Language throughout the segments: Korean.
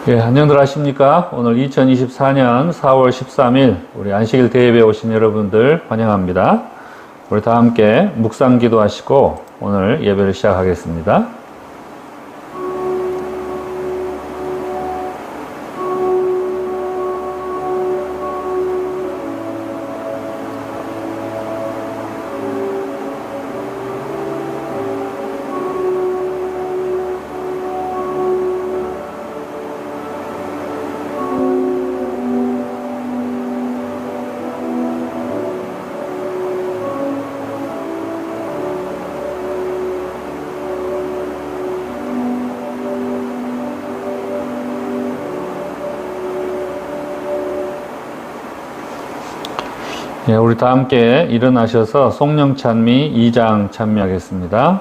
예, 안녕들 하십니까? 오늘 2024년 4월 13일 우리 안식일 대예배에 오신 여러분들 환영합니다. 우리 다 함께 묵상 기도하시고 오늘 예배를 시작하겠습니다. 예, 우리 다 함께 일어나셔서 송령 찬미 2장 찬미하겠습니다.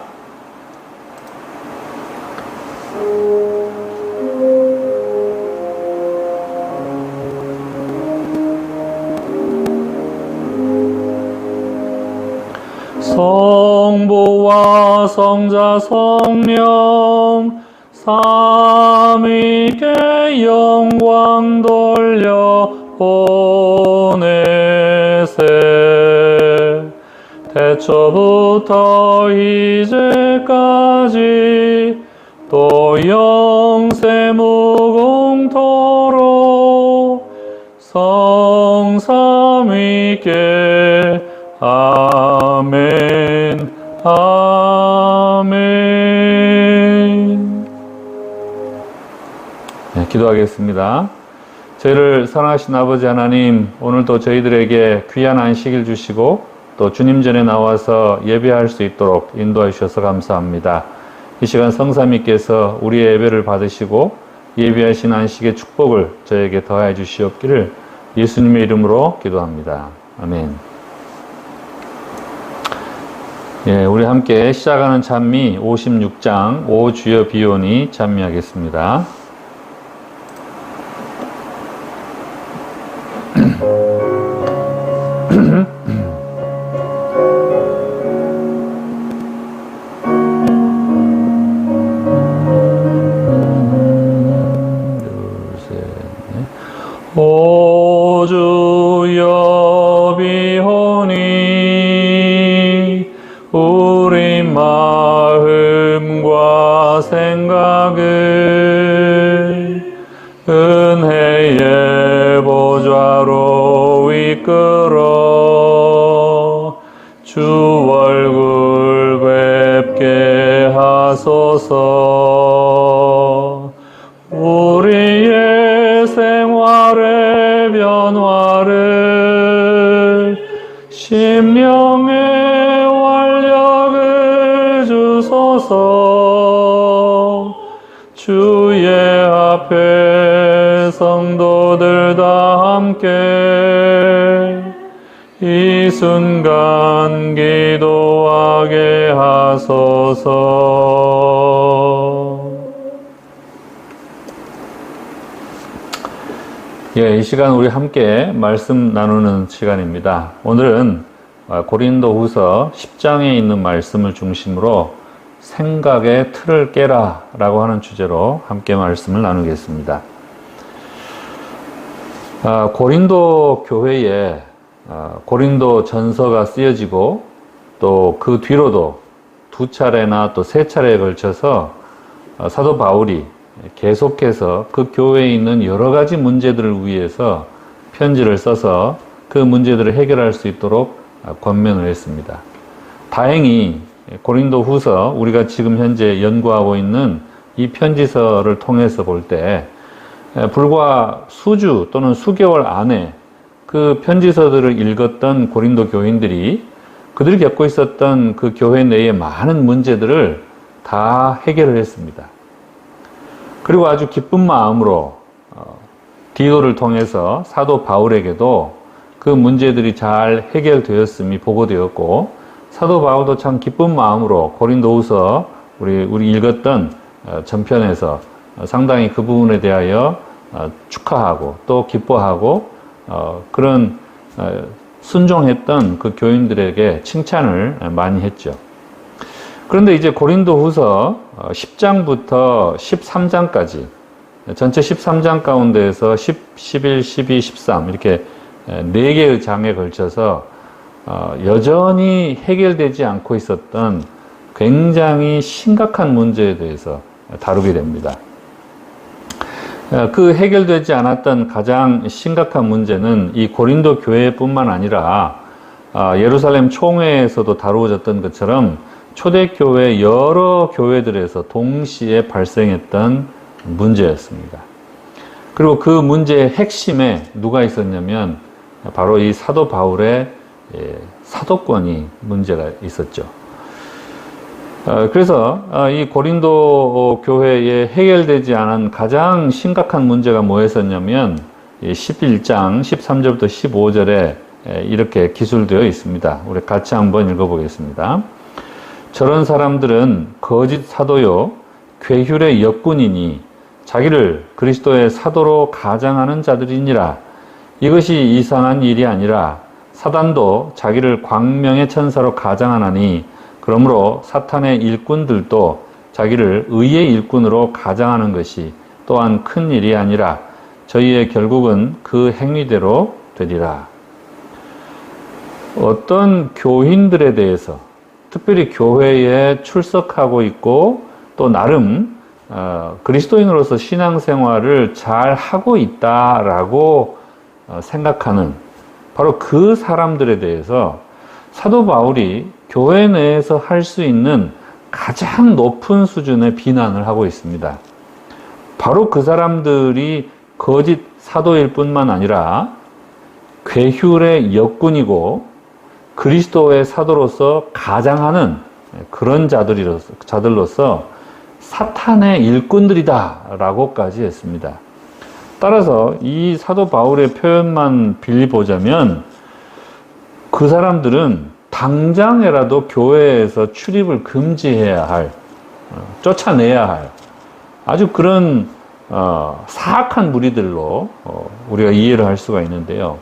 성부와 성자 성령 삼위께 영광 돌려 보내세. 태초부터 이제까지 또 영세 무공토록 성삼위께 아멘 아멘. 네, 기도하겠습니다. 저희를 사랑하신 아버지 하나님, 오늘도 저희들에게 귀한 안식일 주시고 또 주님 전에 나와서 예배할 수 있도록 인도해 주셔서 감사합니다. 이 시간 성삼위께서 우리의 예배를 받으시고 예배하신 안식의 축복을 저에게 더하여 주시옵기를 예수님의 이름으로 기도합니다. 아멘. 예, 우리 함께 시작하는 찬미 56장 오 주여 비오니 찬미하겠습니다. 오 주여 비오니 우리 마음과 생각을 은혜의 보좌로 이끌어 주 얼굴 뵙게 하소서. 우리의 생활의 변화를 심령의 활력을 주소서. 주의 앞에 성도들 다 함께 이 순간 기도하게 하소서. 예, 이 시간 우리 함께 말씀 나누는 시간입니다. 오늘은 고린도후서 10장에 있는 말씀을 중심으로 생각의 틀을 깨라 라고 하는 주제로 함께 말씀을 나누겠습니다. 고린도 교회에 고린도 전서가 쓰여지고 또 그 뒤로도 두 차례나 또 세 차례에 걸쳐서 사도 바울이 계속해서 그 교회에 있는 여러 가지 문제들을 위해서 편지를 써서 그 문제들을 해결할 수 있도록 권면을 했습니다. 다행히 고린도 후서, 우리가 지금 현재 연구하고 있는 이 편지서를 통해서 볼 때 불과 수주 또는 수개월 안에 그 편지서들을 읽었던 고린도 교인들이 그들이 겪고 있었던 그 교회 내의 많은 문제들을 다 해결을 했습니다. 그리고 아주 기쁜 마음으로 디도를 통해서 사도 바울에게도 그 문제들이 잘 해결되었음이 보고되었고, 사도 바울도 참 기쁜 마음으로 고린도후서 우리 읽었던 전편에서 상당히 그 부분에 대하여 축하하고 또 기뻐하고 그런 순종했던 그 교인들에게 칭찬을 많이 했죠. 그런데 이제 고린도후서 10장부터 13장까지 전체 13장 가운데에서 10, 11, 12, 13 이렇게 4개의 장에 걸쳐서 여전히 해결되지 않고 있었던 굉장히 심각한 문제에 대해서 다루게 됩니다. 그 해결되지 않았던 가장 심각한 문제는 이 고린도 교회뿐만 아니라 예루살렘 총회에서도 다루어졌던 것처럼 초대교회 여러 교회들에서 동시에 발생했던 문제였습니다. 그리고 그 문제의 핵심에 누가 있었냐면 바로 이 사도 바울의 사도권이 문제가 있었죠. 그래서 이 고린도 교회에 해결되지 않은 가장 심각한 문제가 뭐였었냐면 11장 13절부터 15절에 이렇게 기술되어 있습니다. 우리 같이 한번 읽어보겠습니다. 저런 사람들은 거짓 사도요 괴휼의 역군이니 자기를 그리스도의 사도로 가장하는 자들이니라. 이것이 이상한 일이 아니라 사단도 자기를 광명의 천사로 가장하나니 그러므로 사탄의 일꾼들도 자기를 의의 일꾼으로 가장하는 것이 또한 큰 일이 아니라 저희의 결국은 그 행위대로 되리라. 어떤 교인들에 대해서 특별히 교회에 출석하고 있고 또 나름 그리스도인으로서 신앙생활을 잘 하고 있다라고 생각하는 바로 그 사람들에 대해서 사도 바울이 교회 내에서 할 수 있는 가장 높은 수준의 비난을 하고 있습니다. 바로 그 사람들이 거짓 사도일 뿐만 아니라 괴휼의 역군이고 그리스도의 사도로서 가장하는 그런 자들로서 사탄의 일꾼들이다 라고까지 했습니다. 따라서 이 사도 바울의 표현만 빌리보자면 그 사람들은 당장에라도 교회에서 출입을 금지해야 할, 쫓아내야 할 아주 그런 사악한 무리들로 우리가 이해를 할 수가 있는데요.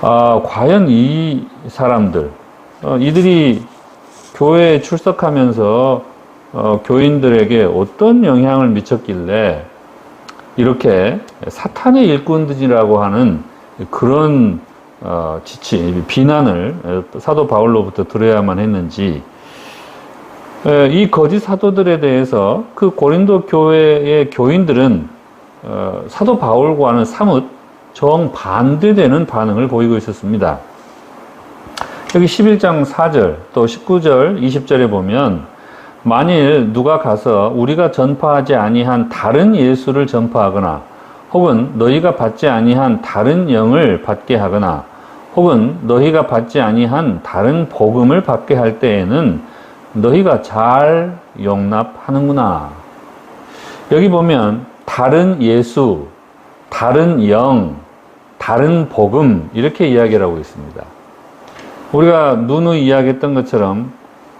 과연 이 사람들, 이들이 교회에 출석하면서 교인들에게 어떤 영향을 미쳤길래 이렇게 사탄의 일꾼들이라고 하는 그런 비난을 사도 바울로부터 들어야만 했는지, 이 거짓 사도들에 대해서 그 고린도 교회의 교인들은 사도 바울과는 사뭇 정반대되는 반응을 보이고 있었습니다. 여기 11장 4절 또 19절 20절에 보면 만일 누가 가서 우리가 전파하지 아니한 다른 예수를 전파하거나 혹은 너희가 받지 아니한 다른 영을 받게 하거나 혹은 너희가 받지 아니한 다른 복음을 받게 할 때에는 너희가 잘 용납하는구나. 여기 보면 다른 예수, 다른 영, 다른 복음 이렇게 이야기를 하고 있습니다. 우리가 누누이 이야기했던 것처럼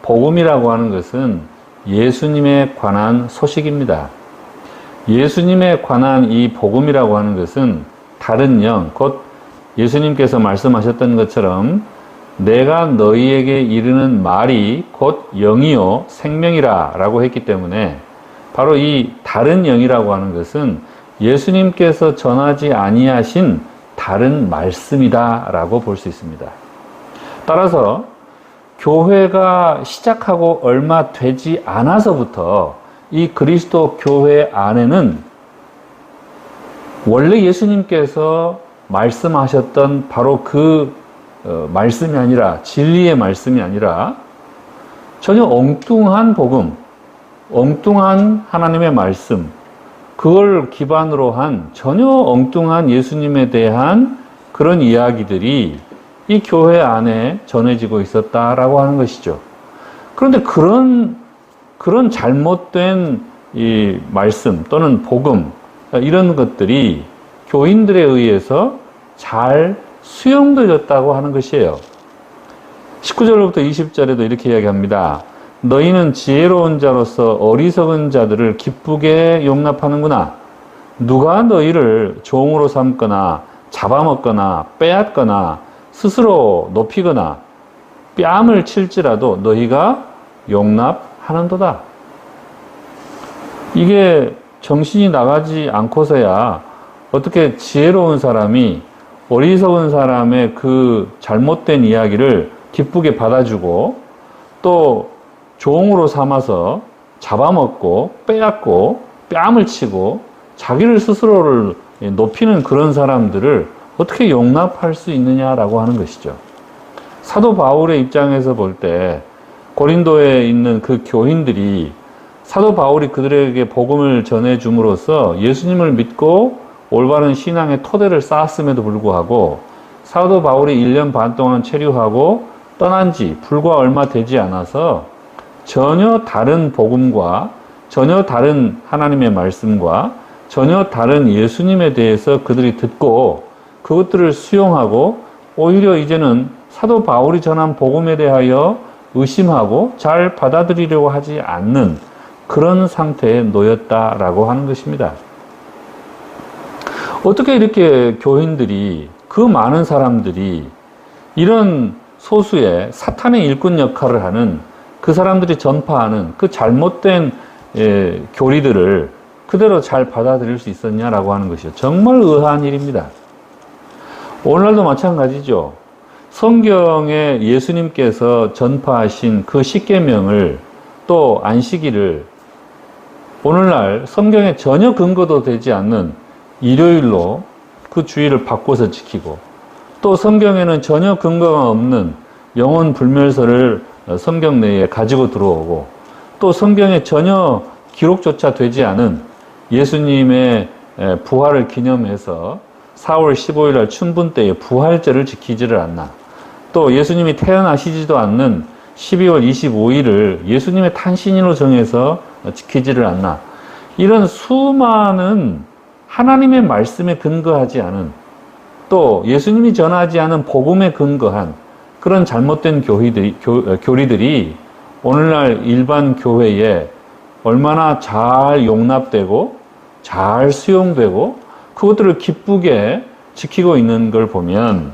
복음이라고 하는 것은 예수님에 관한 소식입니다. 예수님에 관한 이 복음이라고 하는 것은 다른 영, 곧 예수님께서 말씀하셨던 것처럼 내가 너희에게 이르는 말이 곧 영이요 생명이라 라고 했기 때문에 바로 이 다른 영이라고 하는 것은 예수님께서 전하지 아니하신 다른 말씀이다 라고 볼 수 있습니다. 따라서 교회가 시작하고 얼마 되지 않아서부터 이 그리스도 교회 안에는 원래 예수님께서 말씀하셨던 바로 그 말씀이 아니라 진리의 말씀이 아니라 전혀 엉뚱한 복음, 엉뚱한 하나님의 말씀, 그걸 기반으로 한 전혀 엉뚱한 예수님에 대한 그런 이야기들이 이 교회 안에 전해지고 있었다라고 하는 것이죠. 그런데 그런 잘못된 이 말씀 또는 복음 이런 것들이 교인들에 의해서 잘 수용되었다고 하는 것이에요. 19절부터 20절에도 이렇게 이야기합니다. 너희는 지혜로운 자로서 어리석은 자들을 기쁘게 용납하는구나. 누가 너희를 종으로 삼거나 잡아먹거나 빼앗거나 스스로 높이거나 뺨을 칠지라도 너희가 용납하는도다. 이게 정신이 나가지 않고서야 어떻게 지혜로운 사람이 어리석은 사람의 그 잘못된 이야기를 기쁘게 받아주고 또 종으로 삼아서 잡아먹고 빼앗고 뺨을 치고 자기를 스스로를 높이는 그런 사람들을 어떻게 용납할 수 있느냐라고 하는 것이죠. 사도 바울의 입장에서 볼 때 고린도에 있는 그 교인들이 사도 바울이 그들에게 복음을 전해줌으로써 예수님을 믿고 올바른 신앙의 토대를 쌓았음에도 불구하고 사도 바울이 1년 반 동안 체류하고 떠난 지 불과 얼마 되지 않아서 전혀 다른 복음과 전혀 다른 하나님의 말씀과 전혀 다른 예수님에 대해서 그들이 듣고 그것들을 수용하고 오히려 이제는 사도 바울이 전한 복음에 대하여 의심하고 잘 받아들이려고 하지 않는 그런 상태에 놓였다라고 하는 것입니다. 어떻게 이렇게 교인들이, 그 많은 사람들이 이런 소수의 사탄의 일꾼 역할을 하는 그 사람들이 전파하는 그 잘못된 교리들을 그대로 잘 받아들일 수 있었냐라고 하는 것이요. 정말 의아한 일입니다. 오늘날도 마찬가지죠. 성경에 예수님께서 전파하신 그 십계명을 또 안식일을 오늘날 성경에 전혀 근거도 되지 않는 일요일로 그 주일을 바꿔서 지키고 또 성경에는 전혀 근거가 없는 영혼 불멸설을 성경 내에 가지고 들어오고 또 성경에 전혀 기록조차 되지 않은 예수님의 부활을 기념해서 4월 15일 날 춘분 때에 부활절을 지키지를 않나. 또 예수님이 태어나시지도 않는 12월 25일을 예수님의 탄신일로 정해서 지키지를 않나. 이런 수많은 하나님의 말씀에 근거하지 않은 또 예수님이 전하지 않은 복음에 근거한 그런 잘못된 교리들이 오늘날 일반 교회에 얼마나 잘 용납되고 잘 수용되고 그것들을 기쁘게 지키고 있는 걸 보면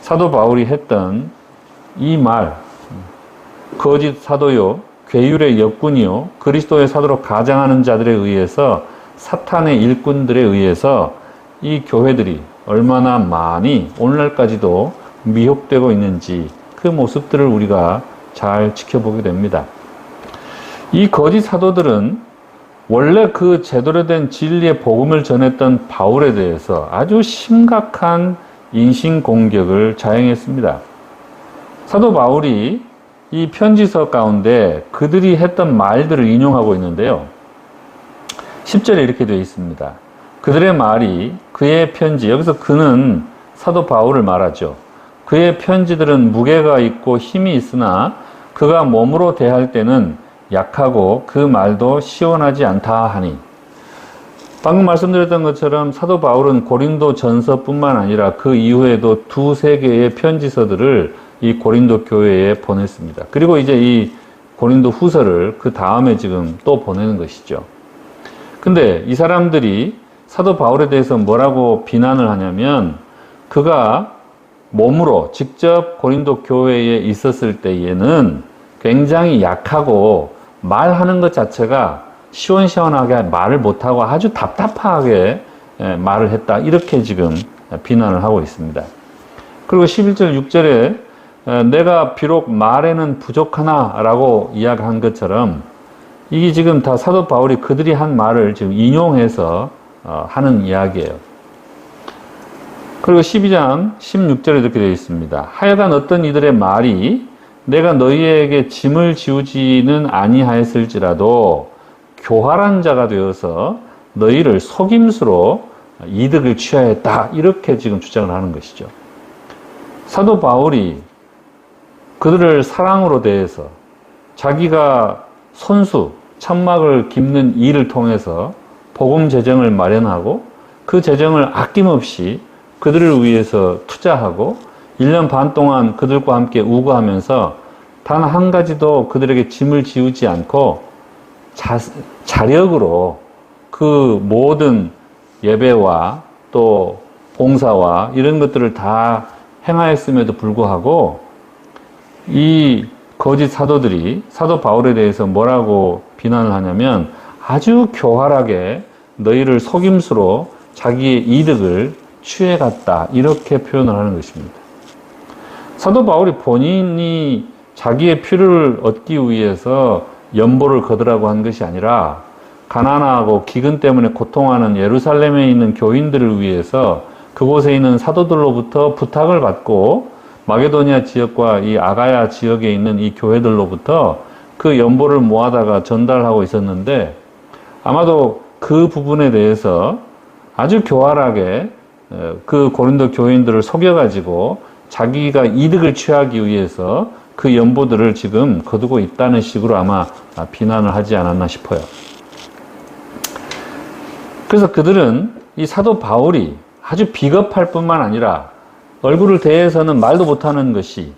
사도 바울이 했던 이 말, 거짓 사도요, 괴율의 역군이요, 그리스도의 사도로 가장하는 자들에 의해서 사탄의 일꾼들에 의해서 이 교회들이 얼마나 많이 오늘날까지도 미혹되고 있는지 그 모습들을 우리가 잘 지켜보게 됩니다. 이 거짓 사도들은 원래 그 제대로 된 진리의 복음을 전했던 바울에 대해서 아주 심각한 인신공격을 자행했습니다. 사도 바울이 이 편지서 가운데 그들이 했던 말들을 인용하고 있는데요. 10절에 이렇게 되어 있습니다. 그들의 말이 그의 편지, 여기서 그는 사도 바울을 말하죠. 그의 편지들은 무게가 있고 힘이 있으나 그가 몸으로 대할 때는 약하고 그 말도 시원하지 않다 하니. 방금 말씀드렸던 것처럼 사도 바울은 고린도 전서뿐만 아니라 그 이후에도 2-3개의 편지서들을 이 고린도 교회에 보냈습니다. 그리고 이제 이 고린도 후서를 그 다음에 지금 또 보내는 것이죠. 근데 이 사람들이 사도 바울에 대해서 뭐라고 비난을 하냐면 그가 몸으로 직접 고린도 교회에 있었을 때에는 굉장히 약하고 말하는 것 자체가 시원시원하게 말을 못하고 아주 답답하게 말을 했다. 이렇게 지금 비난을 하고 있습니다. 그리고 11절, 6절에 내가 비록 말에는 부족하나 라고 이야기한 것처럼 이게 지금 다 사도 바울이 그들이 한 말을 지금 인용해서 하는 이야기예요. 그리고 12장 16절에 이렇게 되어 있습니다. 하여간 어떤 이들의 말이 내가 너희에게 짐을 지우지는 아니하였을지라도 교활한 자가 되어서 너희를 속임수로 이득을 취하였다. 이렇게 지금 주장을 하는 것이죠. 사도 바울이 그들을 사랑으로 대해서 자기가 손수, 천막을 깁는 일을 통해서 복음 재정을 마련하고 그 재정을 아낌없이 그들을 위해서 투자하고 1년 반 동안 그들과 함께 우거하면서 단 한 가지도 그들에게 짐을 지우지 않고 자력으로 그 모든 예배와 또 봉사와 이런 것들을 다 행하였음에도 불구하고 이 거짓 사도들이 사도 바울에 대해서 뭐라고 비난을 하냐면 아주 교활하게 너희를 속임수로 자기의 이득을 취해갔다. 이렇게 표현을 하는 것입니다. 사도 바울이 본인이 자기의 필요를 얻기 위해서 연보를 거두라고 한 것이 아니라 가난하고 기근 때문에 고통하는 예루살렘에 있는 교인들을 위해서 그곳에 있는 사도들로부터 부탁을 받고 마게도니아 지역과 이 아가야 지역에 있는 이 교회들로부터 그 연보를 모아다가 전달하고 있었는데 아마도 그 부분에 대해서 아주 교활하게 그 고린도 교인들을 속여가지고 자기가 이득을 취하기 위해서 그 연보들을 지금 거두고 있다는 식으로 아마 비난을 하지 않았나 싶어요. 그래서 그들은 이 사도 바울이 아주 비겁할 뿐만 아니라 얼굴을 대해서는 말도 못하는 것이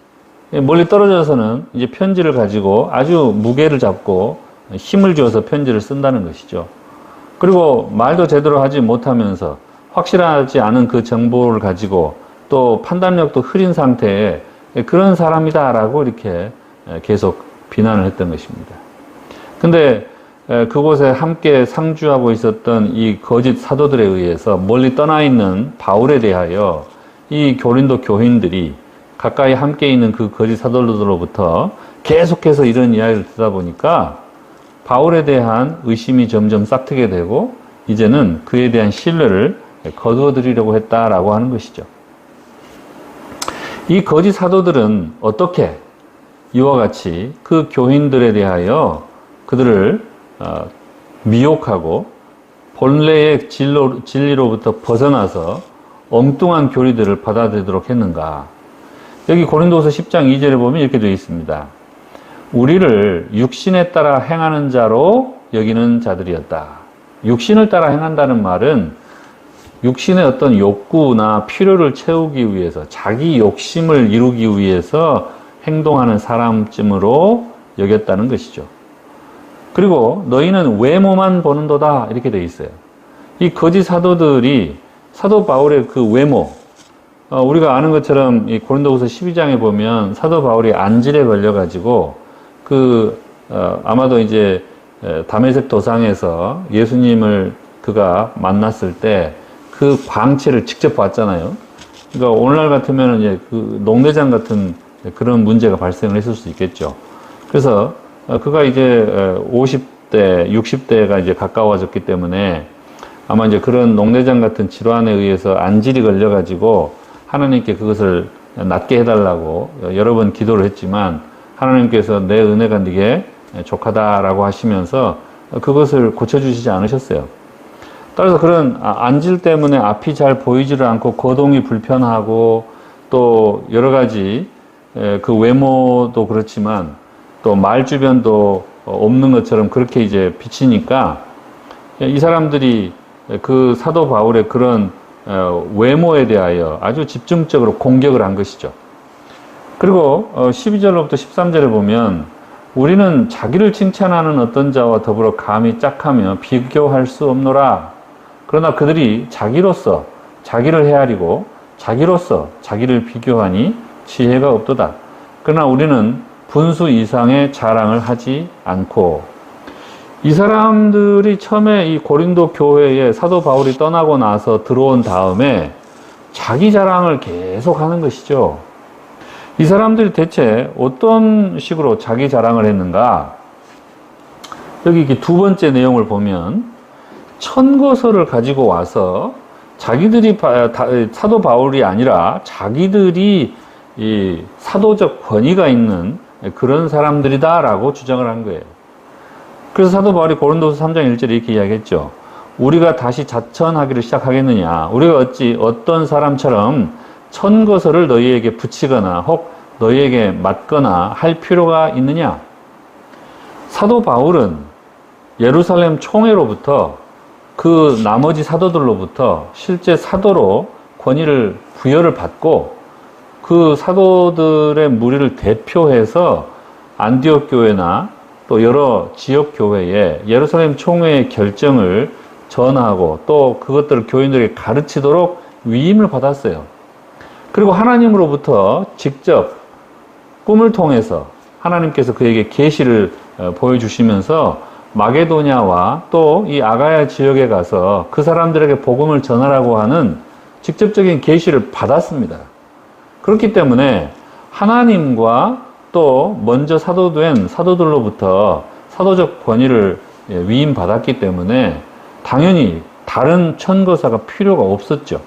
멀리 떨어져서는 이제 편지를 가지고 아주 무게를 잡고 힘을 주어서 편지를 쓴다는 것이죠. 그리고 말도 제대로 하지 못하면서 확실하지 않은 그 정보를 가지고 또 판단력도 흐린 상태에 그런 사람이다라고 이렇게 계속 비난을 했던 것입니다. 근데 그곳에 함께 상주하고 있었던 이 거짓 사도들에 의해서 멀리 떠나 있는 바울에 대하여 이 고린도 교인들이 가까이 함께 있는 그 거짓 사도들로부터 계속해서 이런 이야기를 듣다 보니까 바울에 대한 의심이 점점 싹트게 되고 이제는 그에 대한 신뢰를 거두어드리려고 했다라고 하는 것이죠. 이 거짓 사도들은 어떻게 이와 같이 그 교인들에 대하여 그들을 미혹하고 본래의 진리로부터 벗어나서 엉뚱한 교리들을 받아들이도록 했는가? 여기 고린도서 10장 2절에 보면 이렇게 되어 있습니다. 우리를 육신에 따라 행하는 자로 여기는 자들이었다. 육신을 따라 행한다는 말은 육신의 어떤 욕구나 필요를 채우기 위해서 자기 욕심을 이루기 위해서 행동하는 사람쯤으로 여겼다는 것이죠. 그리고 너희는 외모만 보는도다 이렇게 되어 있어요. 이 거짓 사도들이 사도 바울의 그 외모, 우리가 아는 것처럼 이 고린도후서 12장에 보면 사도 바울이 안질에 걸려가지고 아마도 이제 다메섹 도상에서 예수님을 그가 만났을 때 그 광채를 직접 봤잖아요. 그러니까 오늘날 같으면 이제 그 농내장 같은 그런 문제가 발생을 했을 수 있겠죠. 그래서 그가 이제 50대, 60대가 이제 가까워졌기 때문에 아마 이제 그런 농내장 같은 질환에 의해서 안질이 걸려가지고 하나님께 그것을 낫게 해달라고 여러 번 기도를 했지만 하나님께서 내 은혜가 네게 족하다라고 하시면서 그것을 고쳐주시지 않으셨어요. 따라서 그런 안질 때문에 앞이 잘 보이지를 않고 거동이 불편하고 또 여러 가지 그 외모도 그렇지만 또 말 주변도 없는 것처럼 그렇게 이제 비치니까 이 사람들이 그 사도 바울의 그런 외모에 대하여 아주 집중적으로 공격을 한 것이죠. 그리고 12절로부터 13절에 보면 우리는 자기를 칭찬하는 어떤 자와 더불어 감히 짝하며 비교할 수 없노라. 그러나 그들이 자기로서 자기를 헤아리고 자기로서 자기를 비교하니 지혜가 없도다. 그러나 우리는 분수 이상의 자랑을 하지 않고 이 사람들이 처음에 이 고린도 교회에 사도 바울이 떠나고 나서 들어온 다음에 자기 자랑을 계속 하는 것이죠. 이 사람들이 대체 어떤 식으로 자기 자랑을 했는가? 여기 이렇게 두 번째 내용을 보면 천거설을 가지고 와서 자기들이 사도 바울이 아니라 자기들이 이 사도적 권위가 있는 그런 사람들이다라고 주장을 한 거예요. 그래서 사도 바울이 고린도서 3장 1절에 이렇게 이야기했죠. 우리가 다시 자천하기를 시작하겠느냐? 우리가 어찌 어떤 사람처럼 천거설을 너희에게 붙이거나 혹 너희에게 맞거나 할 필요가 있느냐? 사도 바울은 예루살렘 총회로부터 그 나머지 사도들로부터 실제 사도로 권위를 부여를 받고 그 사도들의 무리를 대표해서 안디옥 교회나 또 여러 지역 교회에 예루살렘 총회의 결정을 전하고 또 그것들을 교인들에게 가르치도록 위임을 받았어요. 그리고 하나님으로부터 직접 꿈을 통해서 하나님께서 그에게 계시를 보여주시면서 마게도냐와 또 이 아가야 지역에 가서 그 사람들에게 복음을 전하라고 하는 직접적인 계시를 받았습니다. 그렇기 때문에 하나님과 또 먼저 사도된 사도들로부터 사도적 권위를 위임받았기 때문에 당연히 다른 천거사가 필요가 없었죠.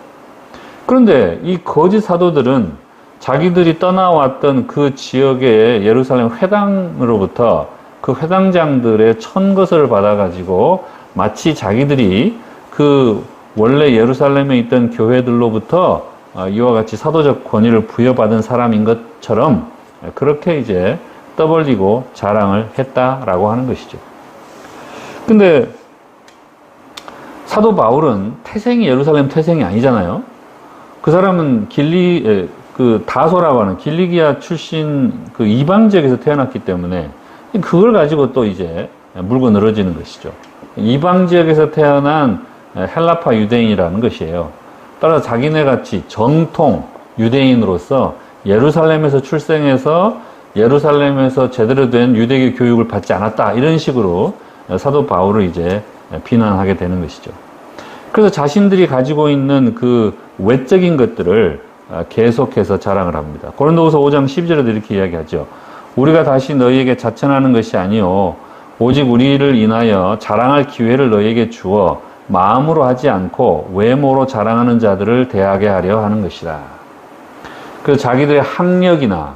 그런데 이 거짓 사도들은 자기들이 떠나왔던 그 지역의 예루살렘 회당으로부터 그 회당장들의 천거서를 받아가지고 마치 자기들이 그 원래 예루살렘에 있던 교회들로부터 이와 같이 사도적 권위를 부여받은 사람인 것처럼 그렇게 이제 떠벌리고 자랑을 했다라고 하는 것이죠. 근데 사도 바울은 태생이 예루살렘 태생이 아니잖아요. 그 사람은 다소라고 하는 길리기아 출신 그 이방 지역에서 태어났기 때문에 그걸 가지고 또 이제 물고 늘어지는 것이죠. 이방 지역에서 태어난 헬라파 유대인이라는 것이에요. 따라서 자기네 같이 정통 유대인으로서 예루살렘에서 출생해서 예루살렘에서 제대로 된 유대교 교육을 받지 않았다. 이런 식으로 사도 바울을 이제 비난하게 되는 것이죠. 그래서 자신들이 가지고 있는 그 외적인 것들을 계속해서 자랑을 합니다. 고린도후서 5장 12절에도 이렇게 이야기하죠. 우리가 다시 너희에게 자천하는 것이 아니요 오직 우리를 인하여 자랑할 기회를 너희에게 주어 마음으로 하지 않고 외모로 자랑하는 자들을 대하게 하려 하는 것이라. 그래서 자기들의 학력이나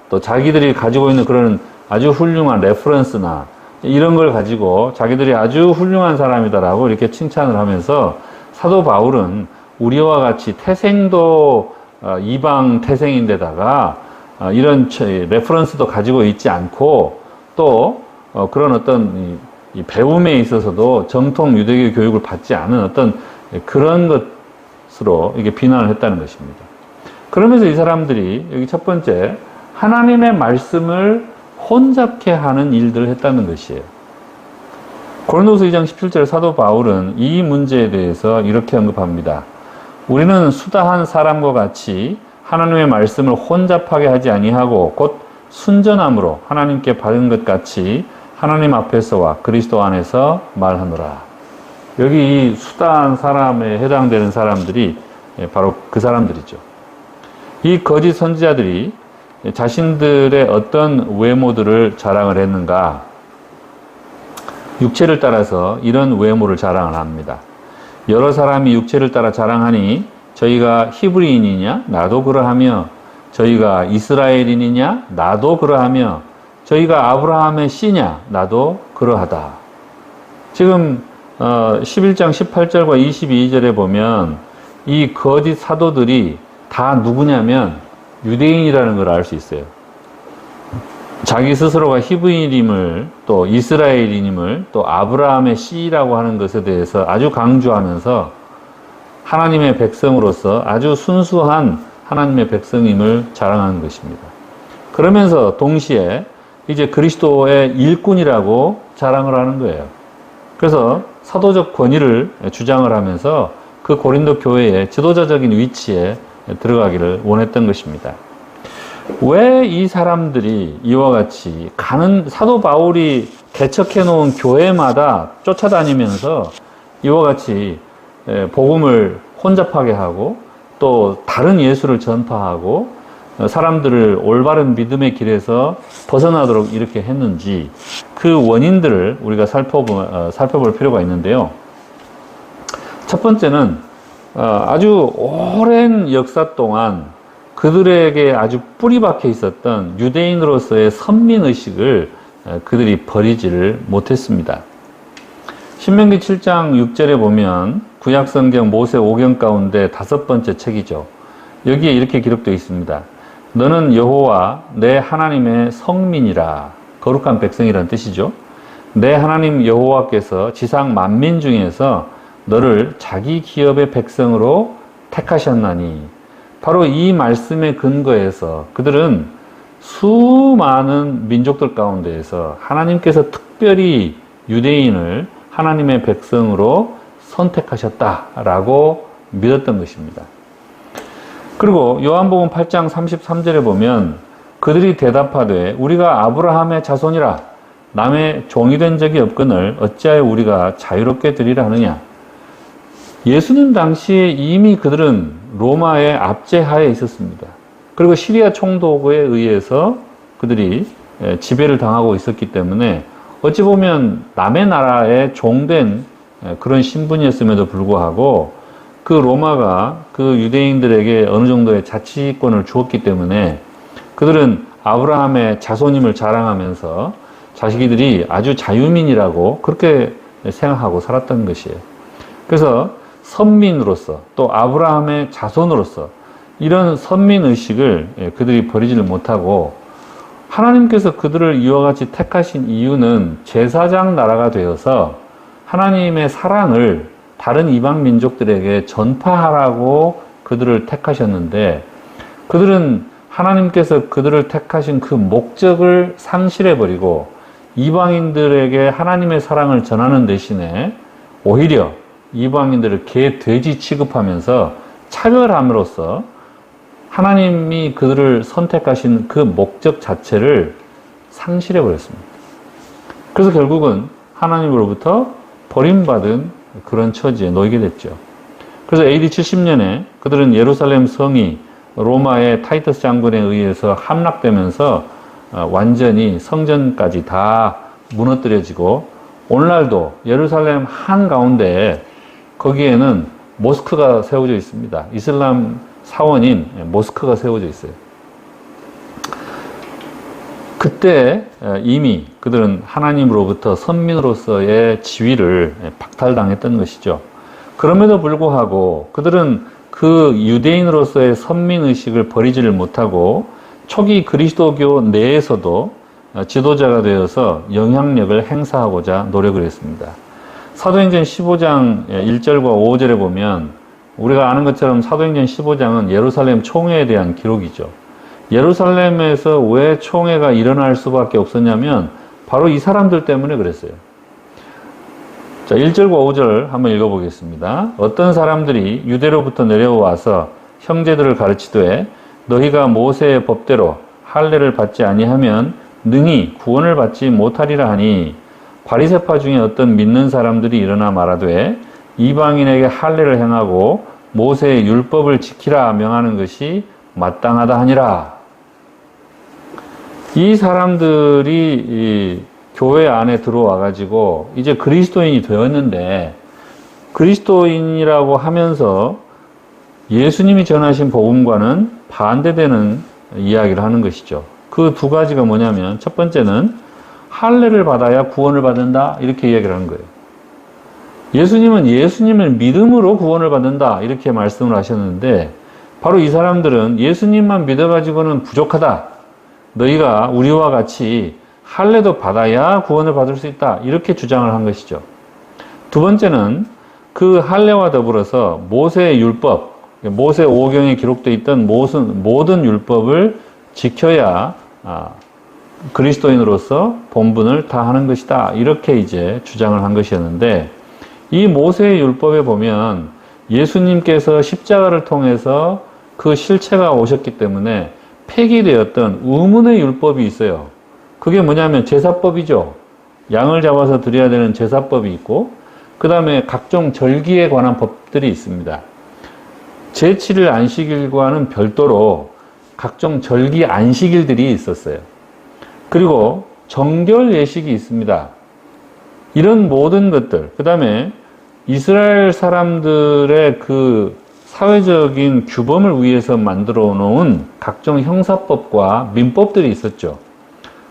또 자기들이 가지고 있는 그런 아주 훌륭한 레퍼런스나 이런 걸 가지고 자기들이 아주 훌륭한 사람이다라고 이렇게 칭찬을 하면서 사도 바울은 우리와 같이 태생도 이방 태생인데다가 이런 레퍼런스도 가지고 있지 않고 또 그런 어떤 이 배움에 있어서도 정통 유대교 교육을 받지 않은 어떤 그런 것으로 이게 비난을 했다는 것입니다. 그러면서 이 사람들이 여기 첫 번째 하나님의 말씀을 혼잡케 하는 일들을 했다는 것이에요. 고린도후서 2장 17절 사도 바울은 이 문제에 대해서 이렇게 언급합니다. 우리는 수다한 사람과 같이 하나님의 말씀을 혼잡하게 하지 아니하고 곧 순전함으로 하나님께 받은 것 같이 하나님 앞에서와 그리스도 안에서 말하노라. 여기 이 수다한 사람에 해당되는 사람들이 바로 그 사람들이죠. 이 거짓 선지자들이 자신들의 어떤 외모들을 자랑을 했는가? 육체를 따라서 이런 외모를 자랑을 합니다. 여러 사람이 육체를 따라 자랑하니 저희가 히브리인이냐? 나도 그러하며 저희가 이스라엘인이냐? 나도 그러하며 저희가 아브라함의 씨냐? 나도 그러하다. 지금 11장 18절과 22절에 보면 이 거짓 사도들이 다 누구냐면 유대인이라는 걸 알 수 있어요. 자기 스스로가 히브리인임을 또 이스라엘인임을 또 아브라함의 씨라고 하는 것에 대해서 아주 강조하면서 하나님의 백성으로서 아주 순수한 하나님의 백성임을 자랑하는 것입니다. 그러면서 동시에 이제 그리스도의 일꾼이라고 자랑을 하는 거예요. 그래서 사도적 권위를 주장을 하면서 그 고린도 교회의 지도자적인 위치에 들어가기를 원했던 것입니다. 왜 이 사람들이 이와 같이 사도 바울이 개척해 놓은 교회마다 쫓아다니면서 이와 같이 복음을 혼잡하게 하고 또 다른 예수를 전파하고 사람들을 올바른 믿음의 길에서 벗어나도록 이렇게 했는지 그 원인들을 우리가 살펴볼 필요가 있는데요. 첫 번째는 아주 오랜 역사 동안 그들에게 아주 뿌리 박혀 있었던 유대인으로서의 선민의식을 그들이 버리지를 못했습니다. 신명기 7장 6절에 보면 구약성경 모세 5경 가운데 5번째 책이죠. 여기에 이렇게 기록되어 있습니다. 너는 여호와 내 하나님의 성민이라. 거룩한 백성이라는 뜻이죠. 내 하나님 여호와께서 지상 만민 중에서 너를 자기 기업의 백성으로 택하셨나니. 바로 이 말씀의 근거에서 그들은 수많은 민족들 가운데에서 하나님께서 특별히 유대인을 하나님의 백성으로 선택하셨다라고 믿었던 것입니다. 그리고 요한복음 8장 33절에 보면 그들이 대답하되 우리가 아브라함의 자손이라 남의 종이 된 적이 없거늘 어찌하여 우리가 자유롭게 되리라 하느냐. 예수님 당시에 이미 그들은 로마의 압제하에 있었습니다. 그리고 시리아 총독에 의해서 그들이 지배를 당하고 있었기 때문에 어찌 보면 남의 나라에 종된 그런 신분이었음에도 불구하고 그 로마가 그 유대인들에게 어느 정도의 자치권을 주었기 때문에 그들은 아브라함의 자손임을 자랑하면서 자기들이 아주 자유민이라고 그렇게 생각하고 살았던 것이에요. 그래서 선민으로서 또 아브라함의 자손으로서 이런 선민의식을 그들이 버리지를 못하고 하나님께서 그들을 이와 같이 택하신 이유는 제사장 나라가 되어서 하나님의 사랑을 다른 이방 민족들에게 전파하라고 그들을 택하셨는데 그들은 하나님께서 그들을 택하신 그 목적을 상실해버리고 이방인들에게 하나님의 사랑을 전하는 대신에 오히려 이방인들을 개, 돼지 취급하면서 차별함으로써 하나님이 그들을 선택하신 그 목적 자체를 상실해버렸습니다. 그래서 결국은 하나님으로부터 버림받은 그런 처지에 놓이게 됐죠. 그래서 AD 70년에 그들은 예루살렘 성이 로마의 타이터스 장군에 의해서 함락되면서 완전히 성전까지 다 무너뜨려지고 오늘날도 예루살렘 한가운데에 거기에는 모스크가 세워져 있습니다. 이슬람 사원인 모스크가 세워져 있어요. 그때 이미 그들은 하나님으로부터 선민으로서의 지위를 박탈당했던 것이죠. 그럼에도 불구하고 그들은 그 유대인으로서의 선민의식을 버리지를 못하고 초기 그리스도교 내에서도 지도자가 되어서 영향력을 행사하고자 노력을 했습니다. 사도행전 15장 1절과 5절에 보면 우리가 아는 것처럼 사도행전 15장은 예루살렘 총회에 대한 기록이죠. 예루살렘에서 왜 총회가 일어날 수밖에 없었냐면 바로 이 사람들 때문에 그랬어요. 자, 1절과 5절 한번 읽어보겠습니다. 어떤 사람들이 유대로부터 내려와서 형제들을 가르치되 너희가 모세의 법대로 할례를 받지 아니하면 능히 구원을 받지 못하리라 하니 바리새파 중에 어떤 믿는 사람들이 일어나 말하되 이방인에게 할례를 행하고 모세의 율법을 지키라 명하는 것이 마땅하다 하니라. 이 사람들이 교회 안에 들어와 가지고 이제 그리스도인이 되었는데 그리스도인이라고 하면서 예수님이 전하신 복음과는 반대되는 이야기를 하는 것이죠. 그 두 가지가 뭐냐면 첫 번째는 할례를 받아야 구원을 받는다 이렇게 이야기를 하는 거예요. 예수님은 예수님을 믿음으로 구원을 받는다 이렇게 말씀을 하셨는데 바로 이 사람들은 예수님만 믿어가지고는 부족하다. 너희가 우리와 같이 할례도 받아야 구원을 받을 수 있다. 이렇게 주장을 한 것이죠. 두 번째는 그 할례와 더불어서 모세의 율법, 모세 오경에 기록되어 있던 모든 율법을 지켜야 그리스도인으로서 본분을 다하는 것이다. 이렇게 이제 주장을 한 것이었는데 이 모세의 율법에 보면 예수님께서 십자가를 통해서 그 실체가 오셨기 때문에 폐기되었던 의문의 율법이 있어요. 그게 뭐냐면 제사법이죠. 양을 잡아서 드려야 되는 제사법이 있고 그 다음에 각종 절기에 관한 법들이 있습니다. 제7일 안식일과는 별도로 각종 절기 안식일들이 있었어요. 그리고 정결 예식이 있습니다. 이런 모든 것들, 그 다음에 이스라엘 사람들의 그 사회적인 규범을 위해서 만들어 놓은 각종 형사법과 민법들이 있었죠.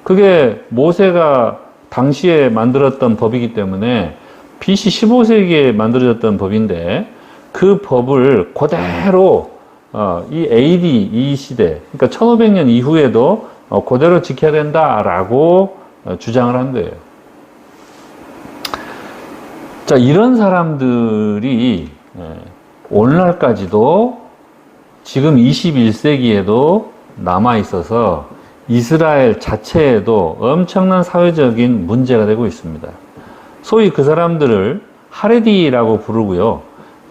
그게 모세가 당시에 만들었던 법이기 때문에 BC 15세기에 만들어졌던 법인데 그 법을 그대로 이 AD 이 시대, 그러니까 1500년 이후에도 그대로 지켜야 된다라고 주장을 한 거예요. 자, 이런 사람들이 오늘날까지도 지금 21세기에도 남아 있어서 이스라엘 자체에도 엄청난 사회적인 문제가 되고 있습니다. 소위 그 사람들을 하레디라고 부르고요.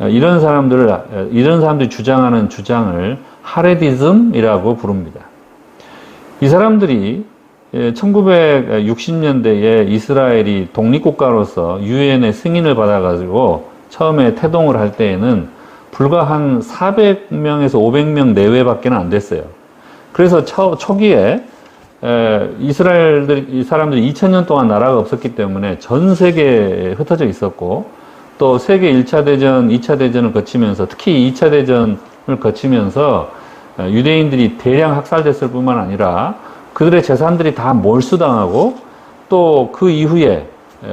이런 사람들이 주장하는 주장을 하레디즘이라고 부릅니다. 이 사람들이 1960년대에 이스라엘이 독립국가로서 유엔의 승인을 받아가지고 처음에 태동을 할 때에는 불과 한 400명에서 500명 내외밖에 안 됐어요. 그래서 초기에 이 사람들이 2000년 동안 나라가 없었기 때문에 전 세계에 흩어져 있었고, 또 세계 1차 대전, 2차 대전을 거치면서, 특히 2차 대전을 거치면서 유대인들이 대량 학살됐을 뿐만 아니라 그들의 재산들이 다 몰수당하고, 또 그 이후에